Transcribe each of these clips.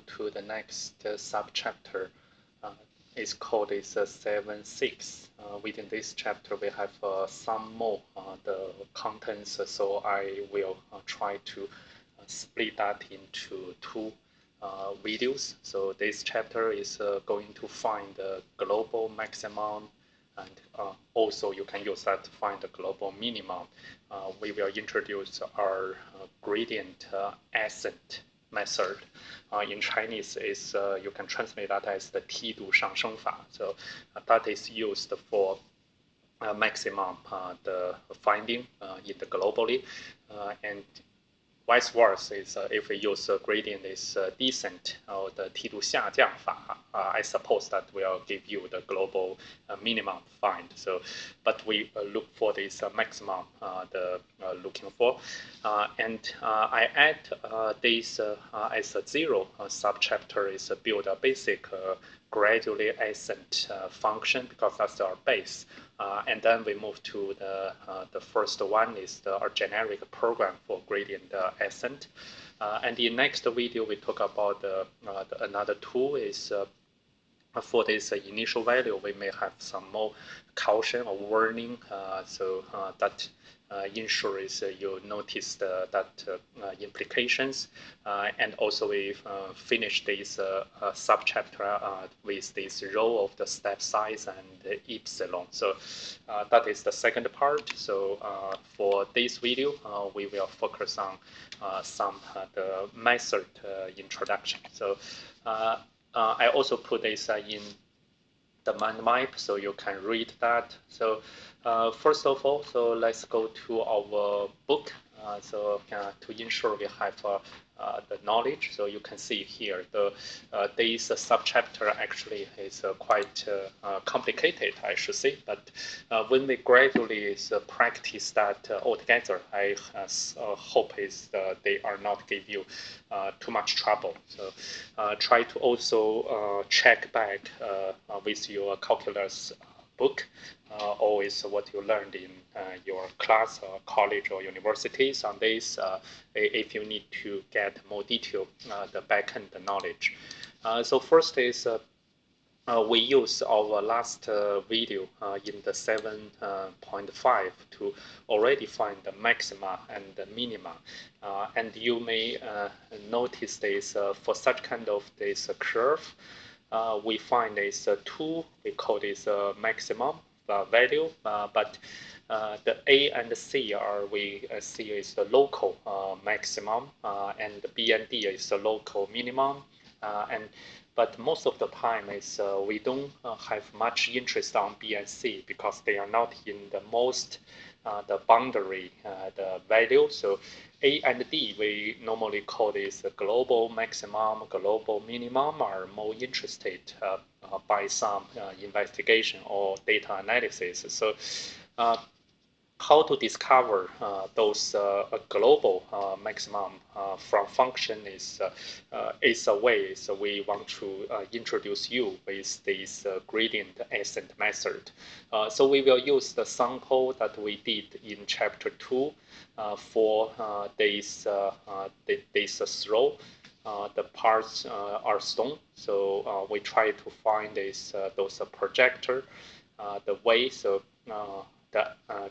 to the next subchapter. It's called 7.6. Within this chapter, we have some more the contents, so I will try to split that into two videos. So this chapter is going to find the global maximum, and also you can use that to find the global minimum. We will introduce our gradient ascent method. In Chinese, is you can translate that as the 梯度上升法. So that is used for maximum the finding in the globally, and vice versa is if we use gradient is descent or the 梯度下降法, I suppose that will give you the global minimum find. So, but we look for this maximum the looking for, and I add this as a zero subchapter is build a basic gradually ascent function because that's our base. And then we move to the first one is our generic program for gradient ascent. And in next video, we talk about another tool is for this initial value, we may have some more caution or warning, so that ensures you notice that implications. And also we finish this subchapter with this row of the step size and epsilon. So that is the second part. So for this video, we will focus on some the method introduction. So I also put this in the mind map so you can read that. So first of all, so let's go to our book. So to ensure we have the knowledge, so you can see here this subchapter actually is quite complicated, I should say. But when we gradually practice that altogether, I hope is they are not give you too much trouble. So try to also check back with your calculus book, always what you learned in your class, college, or universities on this, if you need to get more detail, the backend knowledge. So first is we use our last video in the 7.5 to already find the maxima and the minima. And you may notice this for such kind of this curve, we find this two, we call this maximum value, but the A and C are we see is the local maximum, and B and D is the local minimum, but most of the time is we don't have much interest on B and C because they are not in the most the boundary the value. So A and D we normally call this global maximum, global minimum, are more interested by some investigation or data analysis. So how to discover those global maximum from function is a way. So we want to introduce you with this gradient ascent method. So we will use the sample that we did in chapter 2 for this throw. The parts are stone, so we try to find this those projector, the way. So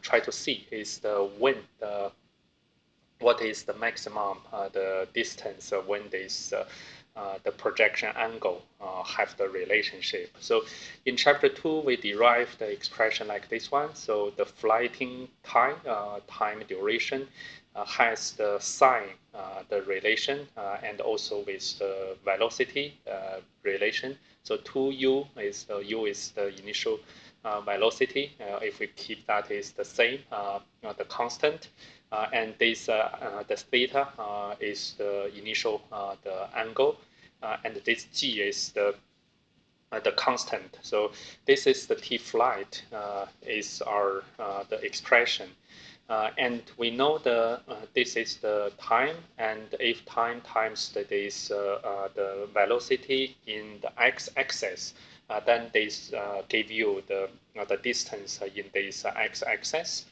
try to see is the when what is the maximum the distance when this the projection angle have the relationship. So in chapter 2 we derive the expression like this one. So the flighting time time duration has the sign the relation and also with the velocity relation. So 2u is u is the initial velocity. If we keep that is the same, the constant, and this the theta is the initial the angle, and this g is the constant. So this is the t flight is our the expression. And we know this is the time, and if time times this the velocity in the x-axis, then this give you the distance in this x-axis.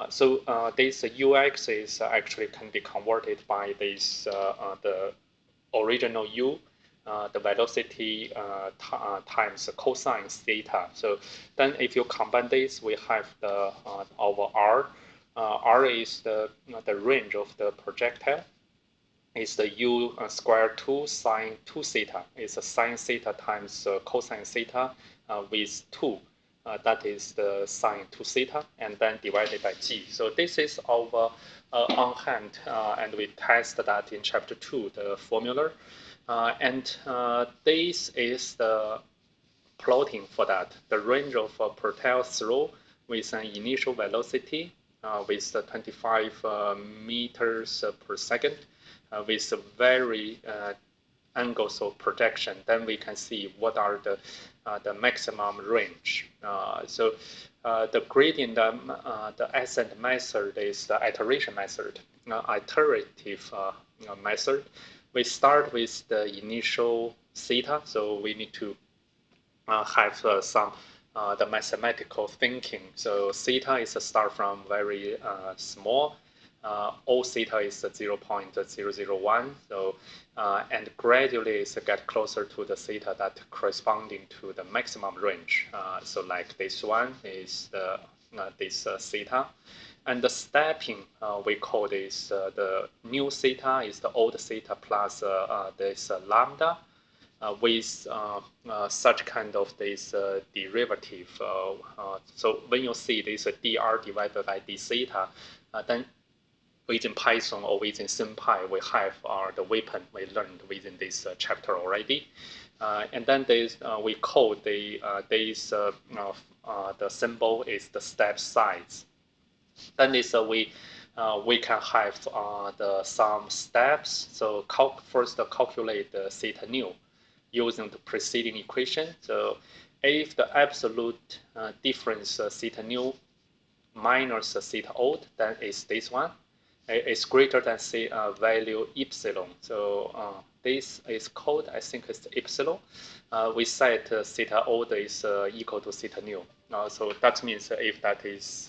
So this ux is actually can be converted by this the original u the velocity times cosine theta. So then if you combine this, we have the over r. R is the range of the projectile. Is the u square 2 sine 2 theta. It's a sine theta times cosine theta with 2. That is the sine 2 theta, and then divided by g. So this is our on hand, and we test that in chapter 2, the formula. And this is the plotting for that. The range of projectile throw with an initial velocity with 25 meters per second with very angles of projection. Then we can see what are the maximum range. So the gradient, the ascent method is the iteration method, iterative method. We start with the initial theta, so we need to have some the mathematical thinking. So theta is a start from very small. O theta is 0.001. So and gradually it's get closer to the theta that corresponding to the maximum range. So like this one is the this theta. And the stepping, we call this the new theta is the old theta plus this lambda. With such kind of this derivative. So when you see this dr divided by d theta, then within Python or within SymPy, we have the weapon we learned within this chapter already. And then this, we call the the symbol is the step size. Then this we can have some steps. So first calculate the theta new using the preceding equation. So if the absolute difference theta new minus theta old, then it's this one. It's greater than say value epsilon. So this is called, I think it's epsilon. We set theta old is equal to theta new. So that means if that is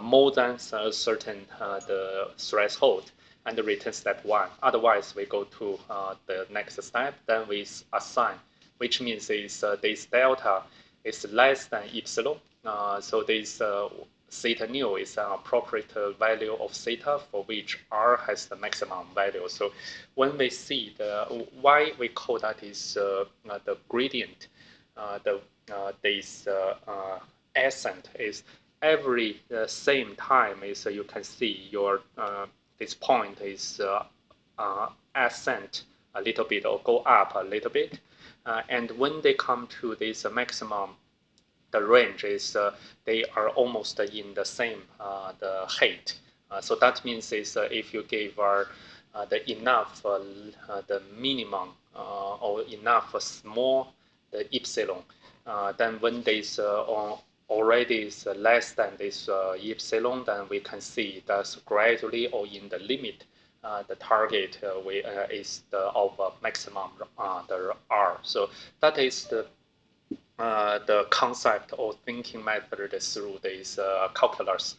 more than a certain the threshold, and return step 1. Otherwise, we go to the next step. Then we assign, which means is this delta is less than epsilon. So this theta new is an appropriate value of theta for which r has the maximum value. So when we see the why we call that is the gradient, this ascent is every same time is you can see your this point is ascent a little bit or go up a little bit, and when they come to this maximum, the range is they are almost in the same the height. So that means is if you give the enough the minimum or enough small the epsilon, then when this already is less than this epsilon, then we can see that gradually or in the limit, the target is of maximum the r. So that is the concept or thinking method through this calculus,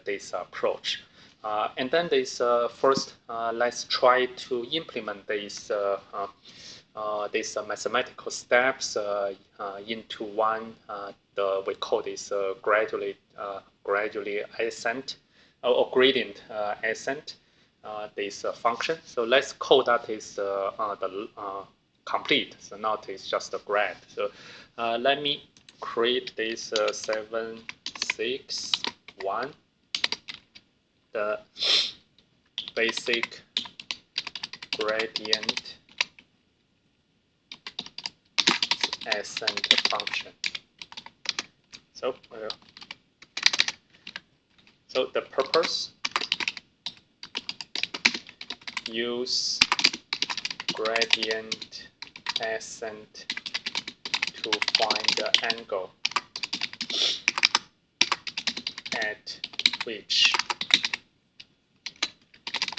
this approach. And then this first, let's try to implement this these mathematical steps into one. We call this gradually ascent or gradient ascent. This function. So let's call that is the complete. So not it's just a grad. So let me create this 761, the basic gradient ascent function. So the purpose, use gradient ascent to find the angle at which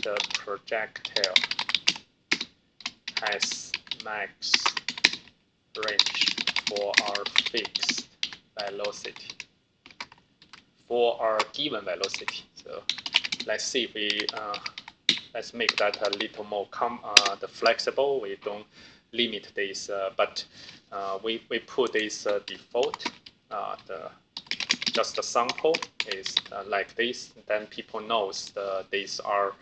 the projectile has max range for our fixed velocity, for our given velocity. So let's see if we let's make that a little more the flexible. We don't limit this, but we put this default. Just the sample is like this. Then people knows these are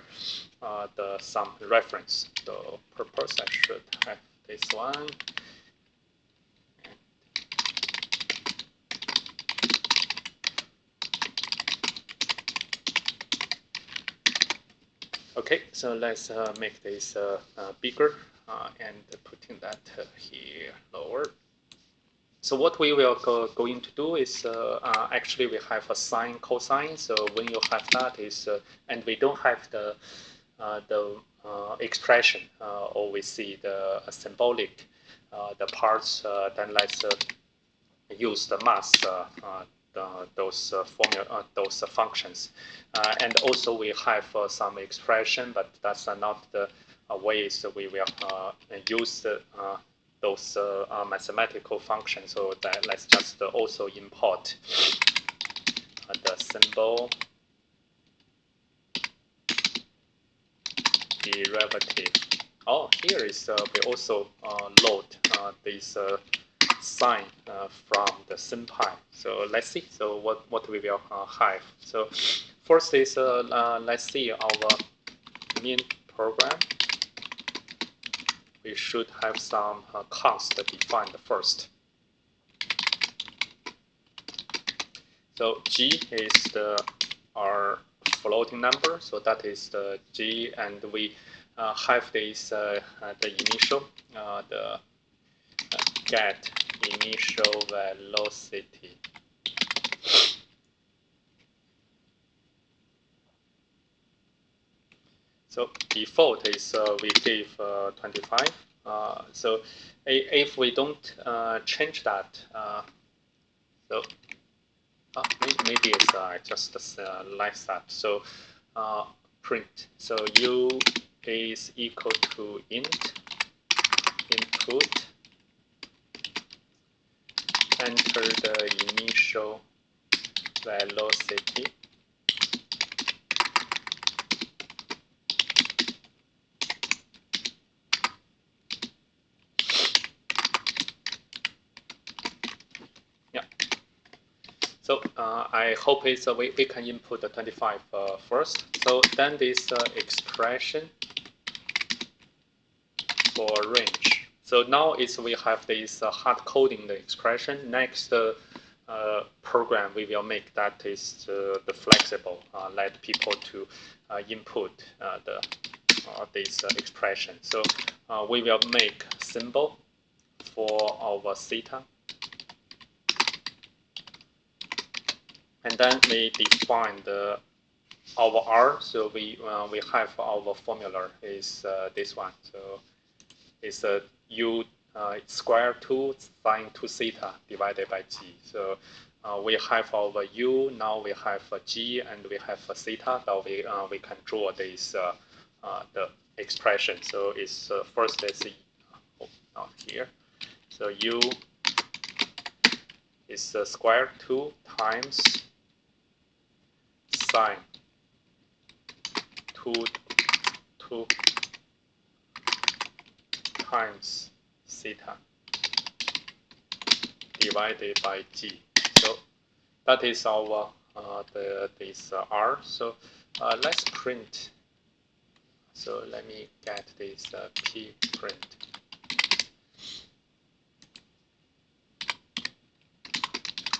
some reference. So purpose I should have this one. Okay, so let's make this bigger and putting that here lower. So what we will going to do is actually we have a sine cosine. So when you have that is and we don't have the expression or we see the symbolic the parts, then let's use the mass those formula those functions, and also we have some expression, but that's not the ways we will use those mathematical functions. So that let's just also import the symbol derivative. Oh, here is we also load this sine from the SymPy. So let's see. So what we will have. So first is let's see our main program. We should have some const defined first. So G is our floating number, so that is the G, and we have this the initial the get initial velocity. So default is we give 25. So if we don't change that, so maybe it's just like that. So print. So u is equal to int input. Enter the initial velocity. So I hope it's we can input the 25 first. So then this expression for range. So now is we have this hard coding the expression. Next program we will make that is the flexible. Let people to input this expression. So we will make symbol for our theta. And then we define our R. So we have our formula is this one. So it's U square 2 sine 2 theta divided by G. So we have our U, now we have G, and we have theta. Now we can draw this the expression. So it's first is not here. So U is square 2 times sine 2 times theta divided by G. So that is our this R. So let's print. So let me get this P print.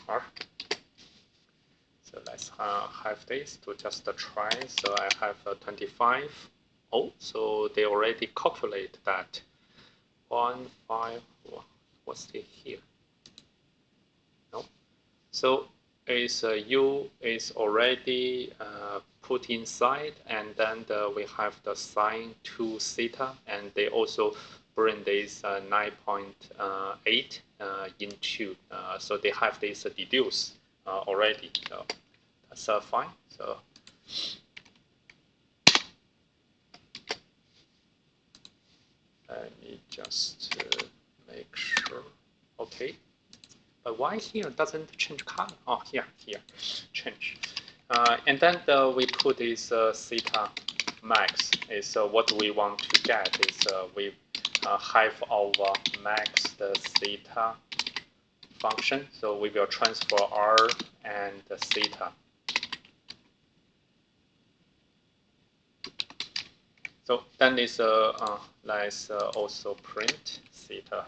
R. So let's have this to just try. So I have 25. Oh, so they already calculate that. 1, 5, what's it here? No. So is U is already put inside, and then we have the sine 2 theta, and they also bring this 9.8 into, so they have this deduced already. So that's fine. So let me just make sure. Okay. But why here doesn't change color? Oh, here, change. And then we put this theta max is what we want to get is we have our max the theta function. So we will transfer r and the theta. So then is let's also print theta.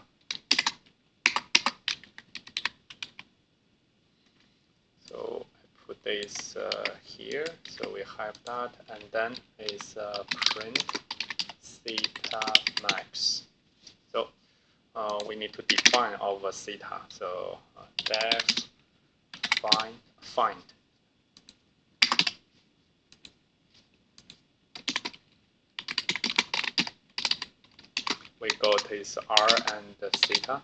So I put this here. So we have that, and then is print theta max. So we need to define our theta. So def find. We got is r and theta.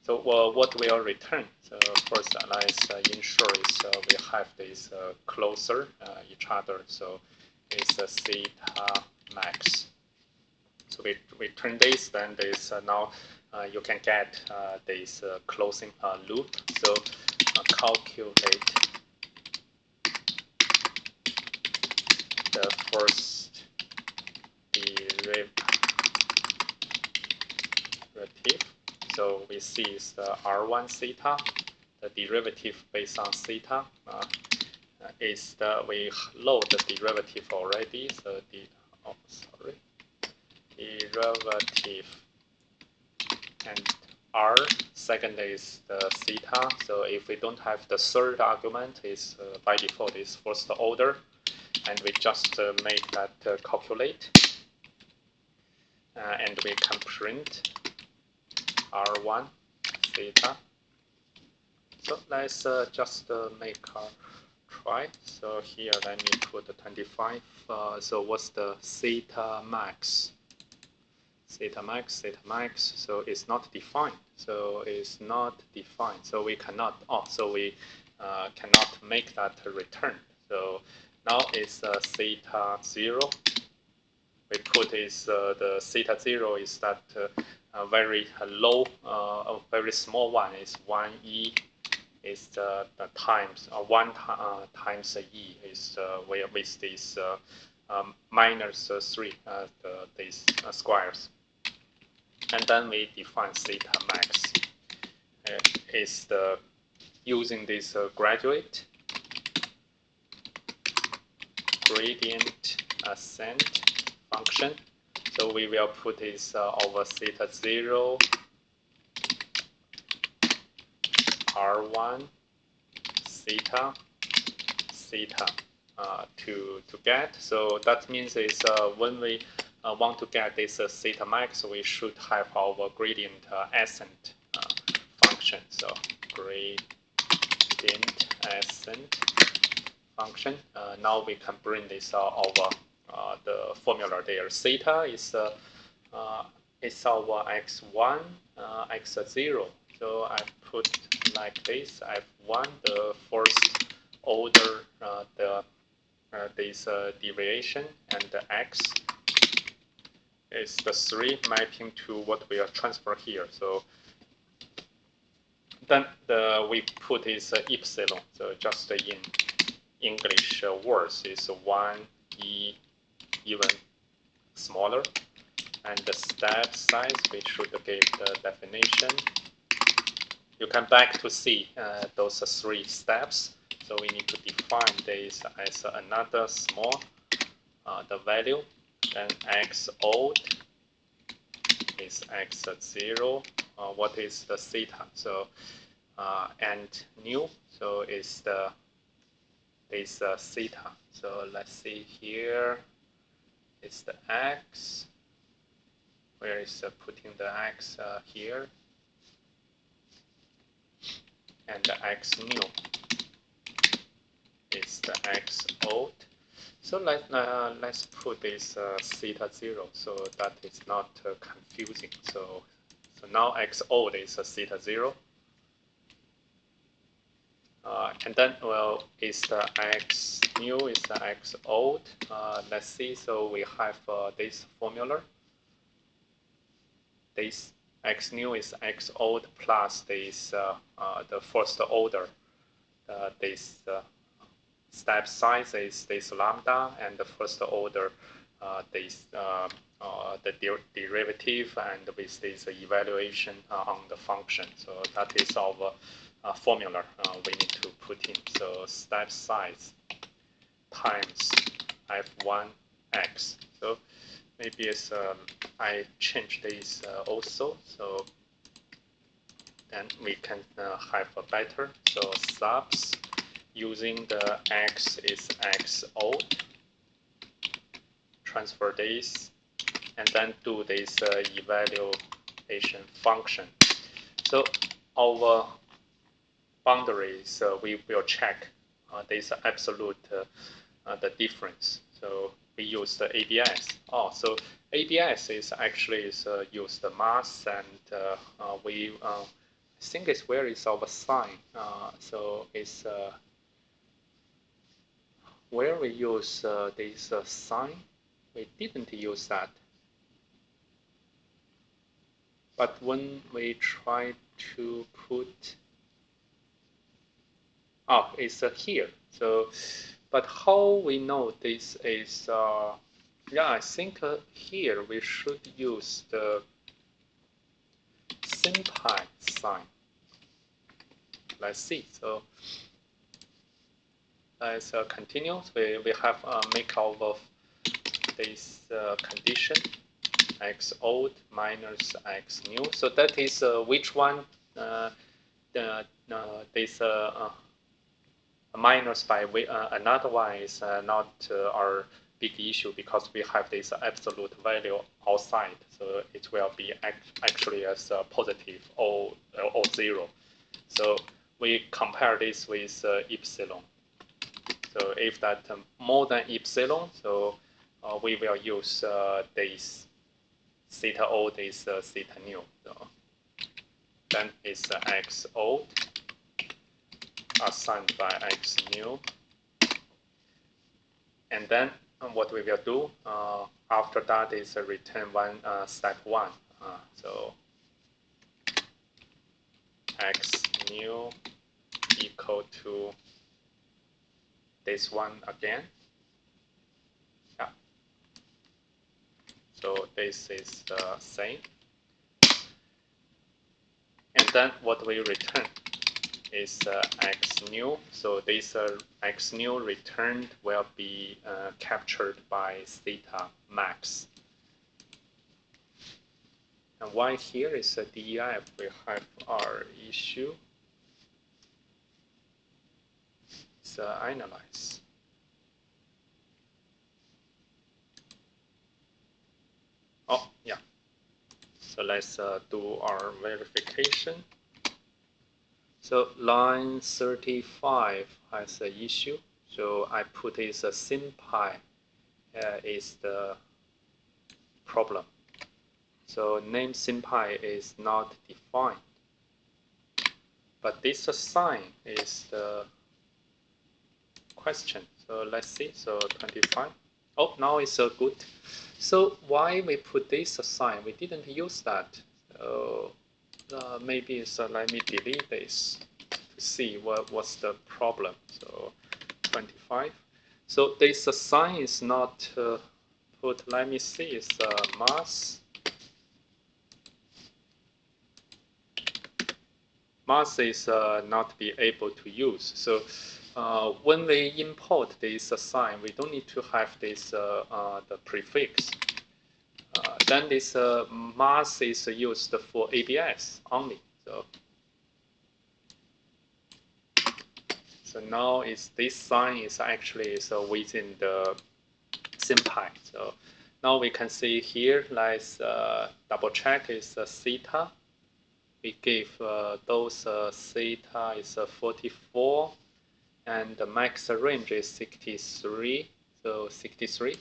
So what will return? So first, let's ensure is we have this closer each other. So it's theta max. So we return this, then this now you can get this closing loop. So calculate the first derivative. So we see is the r1 theta, the derivative based on theta is the we load the derivative already. So derivative and r second is the theta. So if we don't have the third argument, is by default is first order, and we just make that calculate, and we can print r1 theta. So let's just make a try. So here let me put the 25. So what's the theta max? Theta max. So it's not defined. So it's not defined. So we cannot. So we cannot make that return. So now it's theta 0. We put is the theta 0 is that very low, very small one is 1e is the times 1 times e is with this minus 3 these squares, and then we define theta max is the using this gradient ascent function. So we will put this over theta 0 r1 theta to get. So that means is when we want to get this theta max, we should have our gradient ascent function. So gradient ascent function. Now we can bring this over the formula there. Theta is our x1, x0. So I put like this: f1, the first order, this deviation, and the x is the 3 mapping to what we are transfer here. So then we put is epsilon. So just in English words is 1e even smaller, and the step size we should give the definition. You can back to see those 3 steps. So we need to define this as another small the value. Then x old is x0. What is the theta? So and new. So is the theta. So let's see here. It's the x. Where is putting the x here? And the x new is the x old. So let's put this theta 0 so that it's not confusing. So now x old is theta 0. And then, well, is the x new is the x old. Let's see. So we have this formula. This x new is x old plus this the first order this step size is this lambda, and the first order the derivative, and with this evaluation on the function. So that is our formula we need to put in. So step size times f1x. So maybe it's I change this also. So then we can have a better. So subs using the x is x old. Transfer this, and then do this evaluation function. So our boundaries, we will check this absolute the difference. So we use the ABS. Oh, so ABS is actually use the mass, and we I think it's where is our sign. So it's where we use this sign. We didn't use that. But when we try to put, oh, it's here. So, but how we know this is, yeah, I think here we should use the simple sign. Let's see. So let's continue. We have make out of this condition x old minus x new. So that is which one? This minus by another one is not our big issue, because we have this absolute value outside. So it will be actually as positive or 0. So we compare this with epsilon. So if that more than epsilon, so we will use this theta old is theta new. So then it's x old assigned by x new. And then what we will do after that is return step 1. So x new equal to this one again. Yeah. So this is the same. And then what we return is x new. So this x new returned will be captured by theta max. And why here is a DEF? We have our issue. It's analyze. Oh, yeah. So let's do our verification. So line 35 has an issue. So I put is a simpi is the problem. So name simpi is not defined. But this sign is the question. So let's see. So 25. Oh, now it's good. So why we put this sign? We didn't use that. So maybe it's let me delete this to see what's the problem. So 25. So this sign is not put. Let me see. It's mass. Mass is not be able to use. So when we import this sign, we don't need to have this the prefix. Then this mass is used for ABS only. So now this sign is actually within the simpi. So now we can see here, let's double check is theta. We give those theta is 44, and the max range is 63. So 63.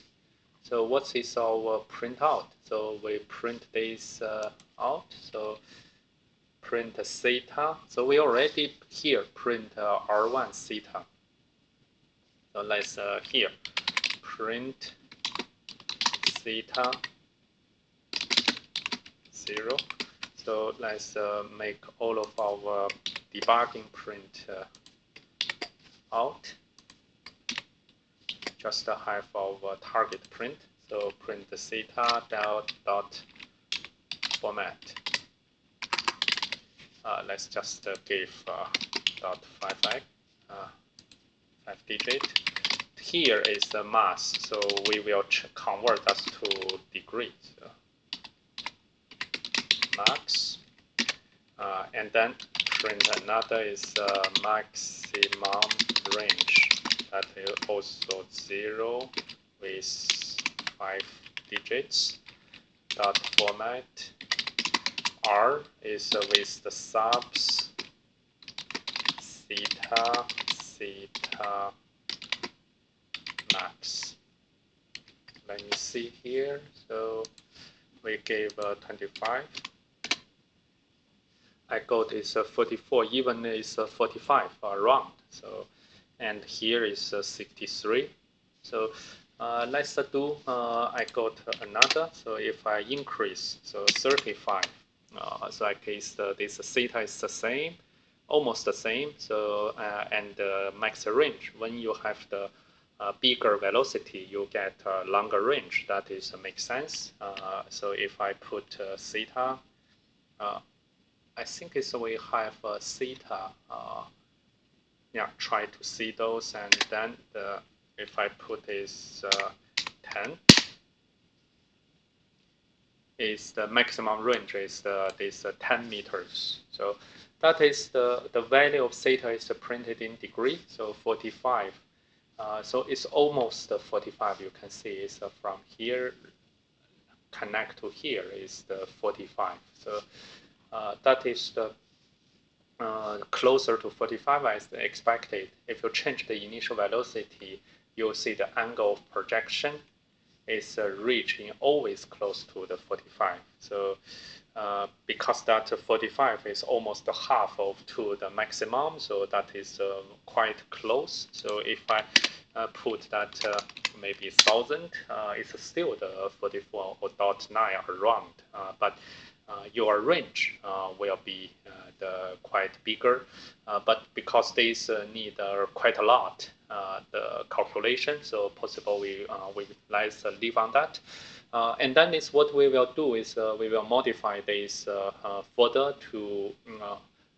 So what is our printout? So we print this out. So print theta. So we already here print R1 theta. So let's here print theta 0. So let's make all of our debugging print out. just have our target print. So print the theta dot format. Let's just give dot 5 digit. Here is the mass, so we will convert that to degrees. So max, and then print another is maximum range. That is also 0 with 5 digits. Dot format. R is with the subs theta max. Let me see here. So we gave 25. I got is 44. Even is 45 round. So and here is 63. So let's do. I got another. So if I increase, so 35. So I guess this theta is the same, almost the same. So and the max range, when you have the bigger velocity, you get a longer range. That is makes sense. So if I put theta, I think it's we have theta. Yeah, try to see those, and then if I put is 10. Is the maximum range is this 10 meters. So that is the value of theta is printed in degree, so 45. So it's almost 45. You can see it's from here connect to here is the 45. So that is the closer to 45 as expected. If you change the initial velocity, you'll see the angle of projection is reaching always close to the 45. So because that 45 is almost half of to the maximum, so that is quite close. So if I put that maybe 1000, it's still the 44.9 around, but your range will be quite bigger, but because these need quite a lot the calculation, so possible we let's leave on that. And then is what we will do is we will modify this further to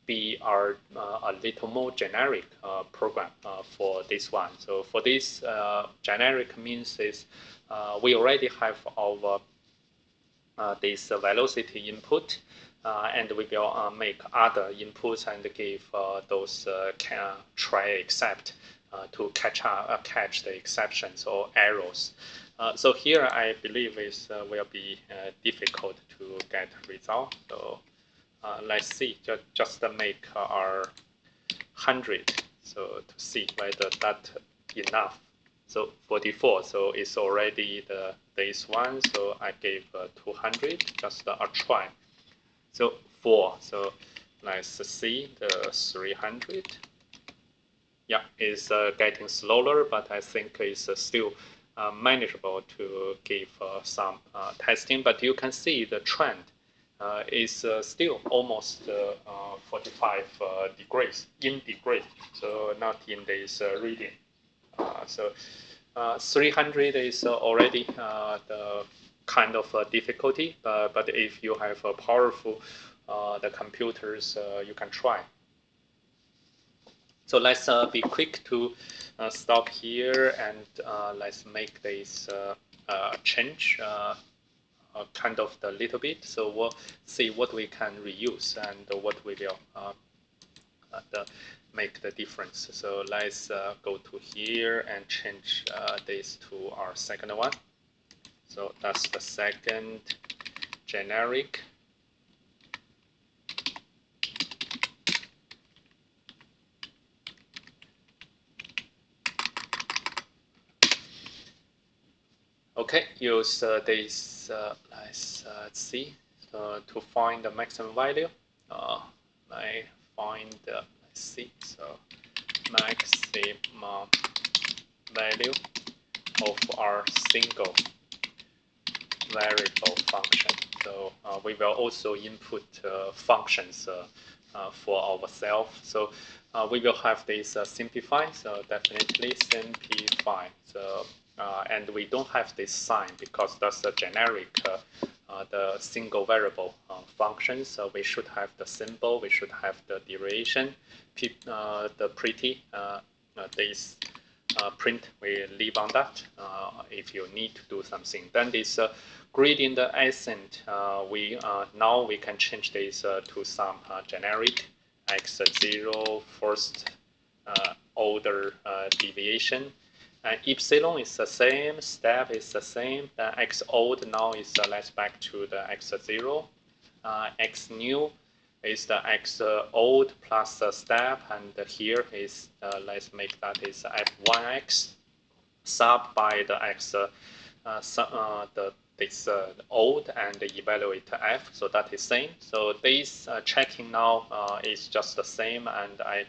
be our a little more generic program for this one. So for this generic means is we already have our this velocity input, and we will make other inputs and give those try except to catch the exceptions or errors. So here I believe is will be difficult to get result. So let's see, just make our 100. So to see whether that enough. So 44, so it's already this one, so I gave 200, just a try. So 4, so let's see the 300. Yeah, it's getting slower, but I think it's still manageable to give some testing. But you can see the trend is still almost 45 degrees, in degree, so not in this reading. So 300 is already the kind of difficulty, but if you have a powerful the computers, you can try. So let's be quick to stop here, and let's make this change kind of the little bit. So we'll see what we can reuse and what we will make the difference. So let's go to here and change this to our second one. So that's the second generic. Okay, use this, let's see, to find the maximum value. I find, let's see, so maximum value of our single variable function. So we will also input functions for ourselves. So we will have this simplify. So definitely simplify. So and we don't have this sign because that's a generic the single variable function. So we should have the symbol. We should have the duration. The pretty this print we leave on that if you need to do something. Then this gradient ascent, we now we can change this to some generic x0 first order deviation. Epsilon is the same, step is the same. Then x old now is let's back to the x0. X new is the x old plus the step, and here is let's make that is f1x sub by the x this old and evaluate f. So that is same. So this checking now is just the same, and I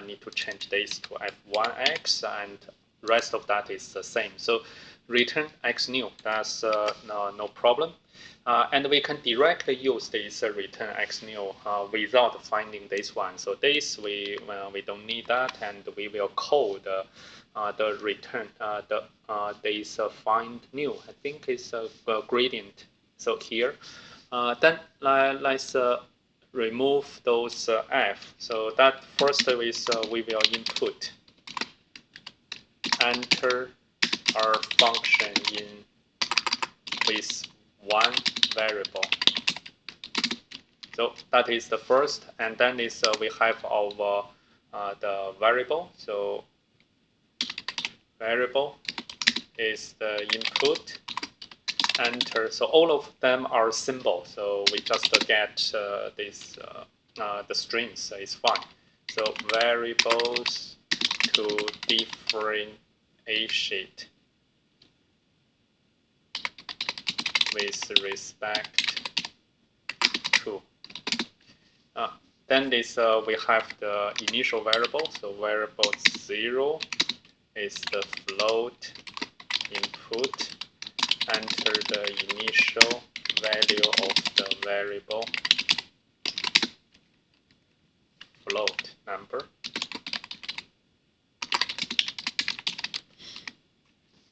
need to change this to f1x, and rest of that is the same. So return x new. That's no problem. And we can directly use this return x new without finding this one. So this we don't need that, and we will call the return this find new. I think it's a gradient. So here, then let's remove those f. So that first is we will input enter our function in with one variable. So that is the first, and then is we have our the variable. So variable is the input enter. So all of them are symbols. So we just get this the strings is fine. So variables to differentiate with respect to. Then this we have the initial variable. So variable 0 is the float input. Enter the initial value of the variable float number.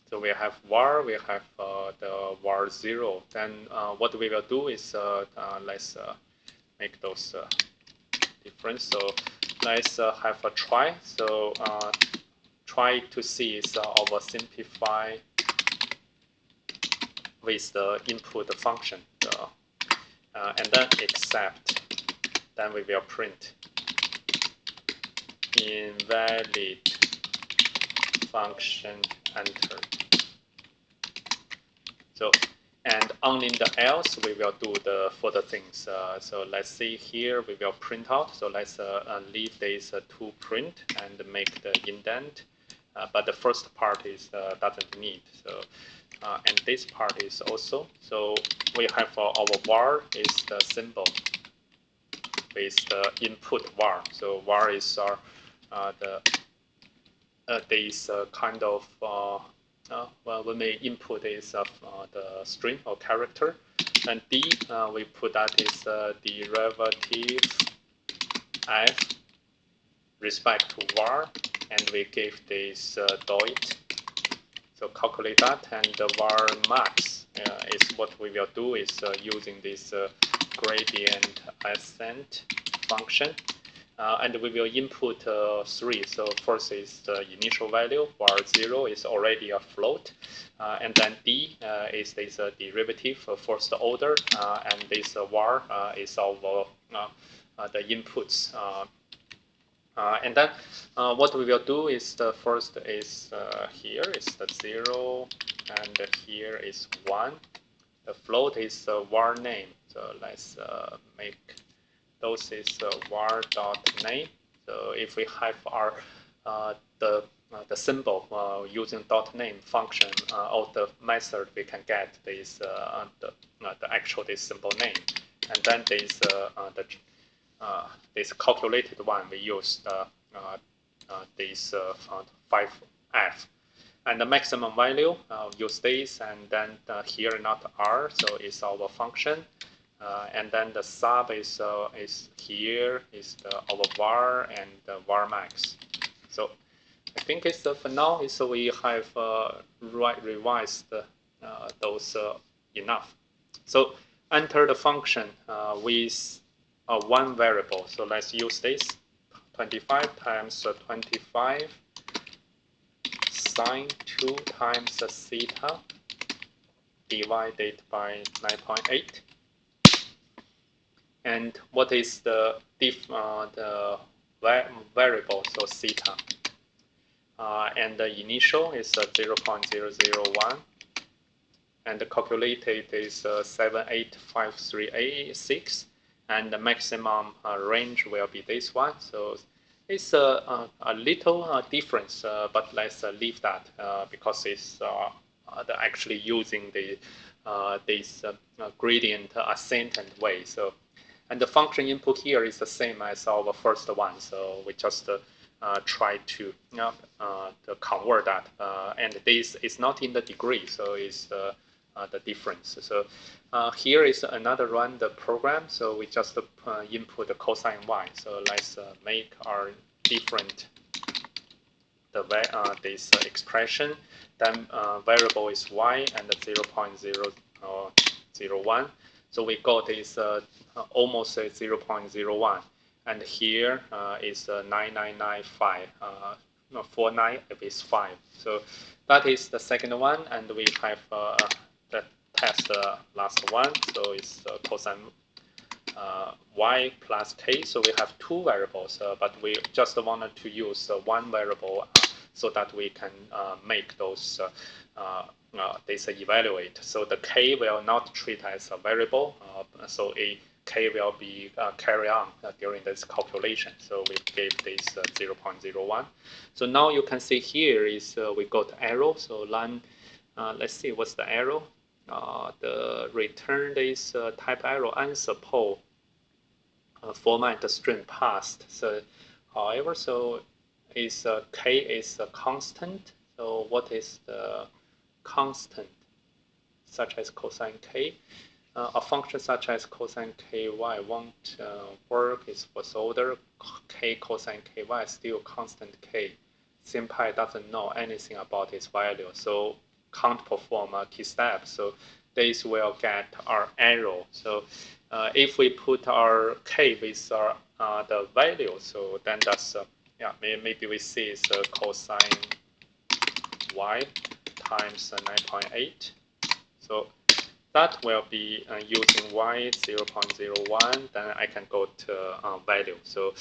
So we have var, we have the var 0. Then what we will do is let's make those different. So let's have a try. So try to see is our simplify with the input function. And then except, then we will print invalid function enter. So, and only in the else we will do the further things. So let's see here we will print out. So let's leave this to print and make the indent. But the first part is doesn't need. So and this part is also. So we have our var is the symbol with the input var. So var is our this kind of well, when we input is the string or character, and d we put that is derivative f respect to var, and we give this doit. So calculate that, and the var max is what we will do is using this gradient ascent function. And we will input 3. So first is the initial value, var 0 is already a float, and then d is this derivative first order, and this var is our the inputs. And then what we will do is the first is here is the 0, and here is 1. The float is var name. So let's make those is var dot name. So if we have our the symbol using dot name function of the method, we can get this the actual this symbol name, and then this this calculated one we use this 5f, and the maximum value use this, and then here not r, so it's our function. and then the sub is here is our var and the var max. So I think it's for now is we have revised those enough. So enter the function with one variable. So let's use this 25 times 25 sine 2 times theta divided by 9.8. And what is the variable? So theta. And the initial is 0.001. And the calculated is 78536. And the maximum range will be this one. So it's a little difference, but let's leave that because it's actually using the this gradient ascent way. So, and the function input here is the same as our first one. So we just try to convert that, and this is not in the degree, so it's the difference. So here is another run the program. So we just input the cosine y. So let's make our different this expression. Then variable is y and 0.001. So we got is almost 0.01. And here is 9995. 49 is 5. So that is the second one. And we have the test last one. So it's cosine y plus k. So we have two variables, but we just wanted to use one variable so that we can make those this evaluate. So the k will not treat as a variable, so a k will be carry on during this calculation. So we gave this 0.01. So now you can see here is we got arrow. So let's see what's the arrow. The return is type arrow unsupported format the string passed. So however, so is k is a constant. So what is the constant such as cosine k? A function such as cosine ky won't work. It's first order. K cosine ky is still constant k. SimPy doesn't know anything about its value, so can't perform a key step. So this will get our arrow. So if we put our k with the value, so then that's maybe we see it's cosine y times 9.8. So that will be using y 0.01. Then I can go to value. So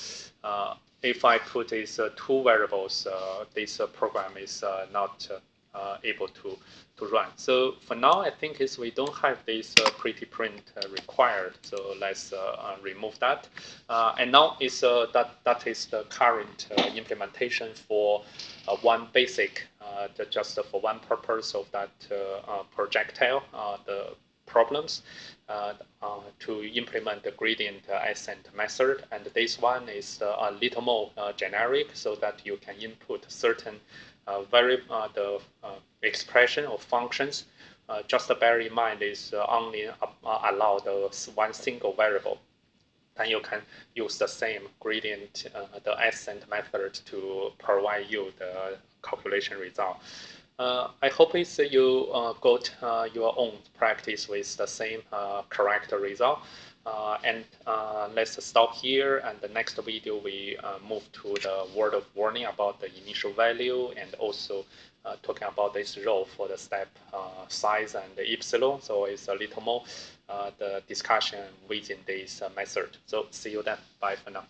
if I put these two variables, this program is not able to run. So for now, I think is we don't have this pretty print required. So let's remove that. And now is that is the current implementation for one basic, just for one purpose of that projectile, the problems to implement the gradient ascent method. And this one is a little more generic, so that you can input certain the expression of functions. Just bear in mind is only allow the one single variable. Then you can use the same gradient, the ascent method to provide you the calculation result. I hope it's you got your own practice with the same correct result. And let's stop here. And the next video we move to the word of warning about the initial value, and also talking about this rho for the step size and the epsilon. So it's a little more the discussion within this method. So see you then. Bye for now.